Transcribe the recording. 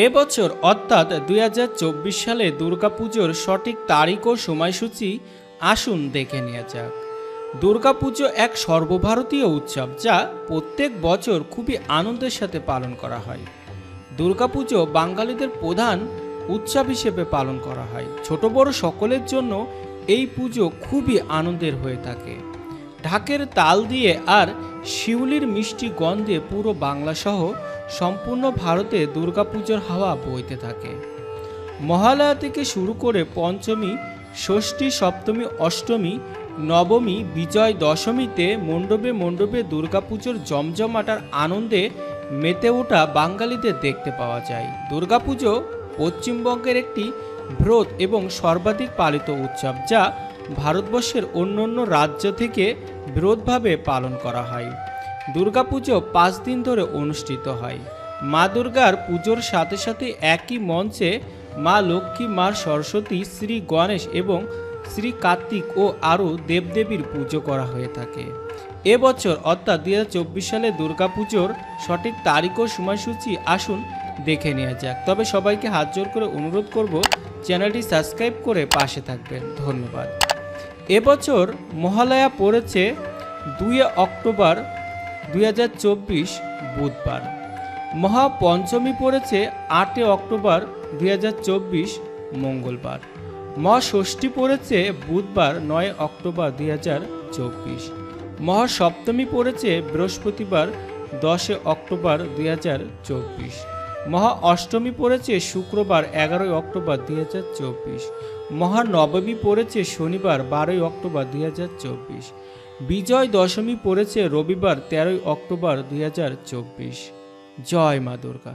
এবছর অর্থাৎ 2024 সালে দুর্গাপুজোর সঠিক তারিখ ও সময়সূচি আসুন দেখে নেওয়া যাক। দুর্গাপুজো এক সর্বভারতীয় উৎসব যা প্রত্যেক বছর খুবই আনন্দের সাথে পালন করা হয়। দুর্গাপুজো বাঙালিদের প্রধান উৎসব হিসেবে পালন করা হয়। ছোট বড় সকলের জন্য এই পুজো খুবই আনন্দের হয়ে থাকে। ঢাকের তাল দিয়ে আর শিউলির মিষ্টি গন্ধে পুরো বাংলা সহ সম্পূর্ণ ভারতে দুর্গাপুজোর হাওয়া বইতে থাকে। মহালয়া থেকে শুরু করে পঞ্চমী, ষষ্ঠী, সপ্তমী, অষ্টমী, নবমী, বিজয় দশমীতে মণ্ডপে মণ্ডপে দুর্গাপুজোর জমজমাটার আনন্দে মেতে ওঠা বাঙালিদের দেখতে পাওয়া যায়। দুর্গাপুজো পশ্চিমবঙ্গের একটি বৃহৎ এবং সর্বাধিক পালিত উৎসব যা ভারতবর্ষের অন্যান্য রাজ্য থেকে বৃহৎভাবে পালন করা হয়। দুর্গাপুজো 5 দিন ধরে অনুষ্ঠিত হয়। মা দুর্গার পুজোর সাথে সাথে একই মঞ্চে মা লক্ষ্মী, মা সরস্বতী, শ্রী গণেশ এবং শ্রী কার্তিক ও আরও দেবদেবীর পুজো করা হয়ে থাকে। এবছর অর্থাৎ 2024 সালে দুর্গাপুজোর সঠিক তারিখ ও সময়সূচি আসুন দেখে নেওয়া যাক। তবে সবাইকে হাত জোর করে অনুরোধ করব চ্যানেলটি সাবস্ক্রাইব করে পাশে থাকবেন। ধন্যবাদ। এবছর মহালয়া পড়েছে 2 অক্টোবর 2024 বুধবার। মহাপঞ্চমী পড়েছে 8 অক্টোবর 2024 মঙ্গলবার। মহাষষ্ঠী পড়েছে বুধবার 9 অক্টোবর 2024। মহাসপ্তমী পড়েছে বৃহস্পতিবার 10 অক্টোবর 2024। মহা অষ্টমী পড়েছে শুক্রবার 11 অক্টোবর 2024। মহানবমী পড়েছে শনিবার 12 অক্টোবর 2024। বিজয় দশমী পড়েছে রবিবার 13 অক্টোবর 2024। জয় মা দুর্গা।